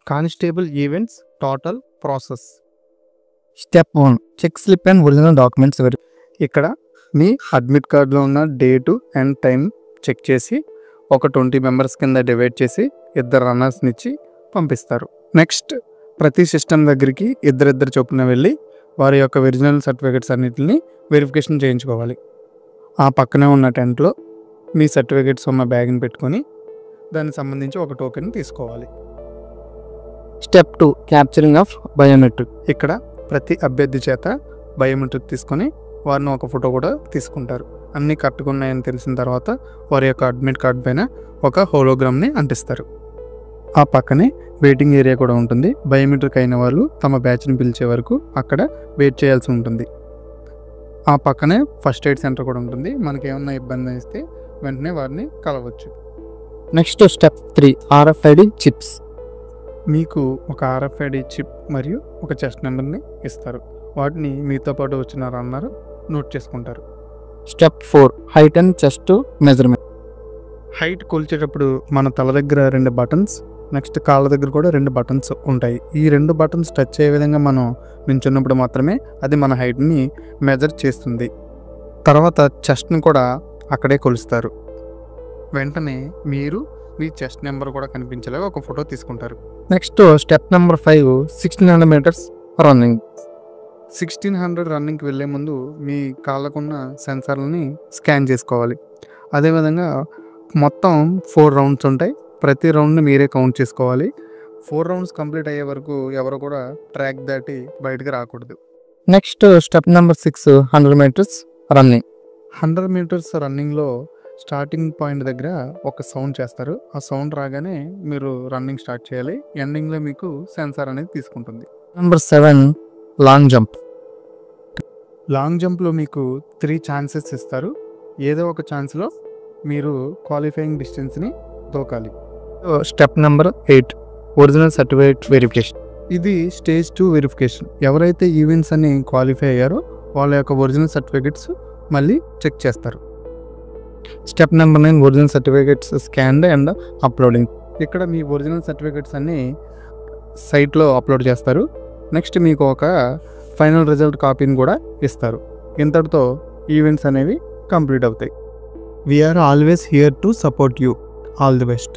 Constable events total process. Step 1 check slip and original documents ఇక్కడ మీ admit కార్డులో ఉన్న డేటు అండ్ టైం చెక్ చేసి ఒక 20 మెంబర్స్ కింద డివైడ్ చేసి 2 రన్నర్స్ని ఇచ్చి పంపిస్తారు. నెక్స్ట్ ప్రతి సిస్టమ్ దగ్గరికి ఇద్దరిద్దరు చొప్పున వెళ్ళి వారి యొక్క ఒరిజినల్ సర్టిఫికెట్స్ అన్నిటిని వెరిఫికేషన్ చేయించుకోవాలి. ఆ పక్కనే ఉన్న టెంట్లో మీ సర్టిఫికెట్స్ ఉన్న బ్యాగ్ని పెట్టుకొని దానికి సంబంధించి ఒక టోకెన్ తీసుకోవాలి. Step 2 capturing of biometric. ఇక్కడ ప్రతి అభ్యర్థి చేత బయోమెట్రిక్ తీసుకొని వారిని ఒక ఫోటో కూడా తీసుకుంటారు. అన్నీ కరెక్ట్గా ఉన్నాయని తెలిసిన తర్వాత వారి యొక్క అడ్మిట్ కార్డ్ పైన ఒక హోలోగ్రామ్ని అంటిస్తారు. ఆ పక్కనే వెయిటింగ్ ఏరియా కూడా ఉంటుంది. బయోమెట్రిక్ అయిన వాళ్ళు తమ బ్యాచ్ని పిలిచే వరకు అక్కడ వెయిట్ చేయాల్సి ఉంటుంది. ఆ పక్కనే ఫస్ట్ ఎయిడ్ సెంటర్ కూడా ఉంటుంది. మనకి ఏమన్నా ఇబ్బంది అయితే వెంటనే వారిని కలవచ్చు. Next step 3 RFID chips. మీకు ఒక RFID చిప్ మరియు ఒక చెస్ట్ నెంబర్ని ఇస్తారు. వాటిని మీతో పాటు వచ్చిన రన్నర్ నోట్ చేసుకుంటారు. Step 4 height and chest measurement. Height కొలిచేటప్పుడు మన తల దగ్గర 2 బటన్స్, నెక్స్ట్ కాళ్ళ దగ్గర కూడా 2 బటన్స్ ఉంటాయి. ఈ 2 బటన్స్ టచ్ అయ్యే విధంగా మనం నించున్నప్పుడు మాత్రమే అది మన హైట్ని మెజర్ చేస్తుంది. తర్వాత చెస్ట్ని కూడా అక్కడే కొలుస్తారు. వెంటనే మీరు మీ చెస్ట్ నెంబర్ కూడా కనిపించేలాగా ఒక ఫోటో తీసుకుంటారు. Next step number 5 1600 metres running. 1600 రన్నింగ్కి వెళ్ళే ముందు మీ కాళ్ళకున్న సెన్సార్లని స్కాన్ చేసుకోవాలి. అదేవిధంగా మొత్తం 4 రౌండ్స్ ఉంటాయి. ప్రతి రౌండ్ని మీరే కౌంట్ చేసుకోవాలి. 4 రౌండ్స్ కంప్లీట్ అయ్యే వరకు ఎవరు కూడా ట్రాక్ దాటి బయటకు రాకూడదు. Next step number 6 100 metres running. 100 metres రన్నింగ్లో స్టార్టింగ్ పాయింట్ దగ్గర ఒక సౌండ్ చేస్తారు. ఆ సౌండ్ రాగానే మీరు రన్నింగ్ స్టార్ట్ చేయాలి. ఎండింగ్లో మీకు సెన్సార్ అనేది తీసుకుంటుంది. Number 7 long jump. లాంగ్ జంప్లో మీకు 3 ఛాన్సెస్ ఇస్తారు. ఏదో ఒక ఛాన్స్లో మీరు క్వాలిఫైయింగ్ డిస్టెన్స్ని దూకాలి. Step number 8 original certificate verification. ఇది స్టేజ్ 2 వెరిఫికేషన్. ఎవరైతే ఈవెంట్స్ అని క్వాలిఫై అయ్యారో వాళ్ళ యొక్క ఒరిజినల్ సర్టిఫికేట్స్ మళ్ళీ చెక్ చేస్తారు. Step number 9 original certificates scanned and uploading. ఇక్కడ మీ ఒరిజినల్ సర్టిఫికేట్స్ అన్నీ సైట్లో అప్లోడ్ చేస్తారు. నెక్స్ట్ మీకు ఒక ఫైనల్ రిజల్ట్ కాపీని కూడా ఇస్తారు. ఇంతటితో ఈవెంట్స్ అనేవి కంప్లీట్ అవుతాయి. We are always here to support you. All the best.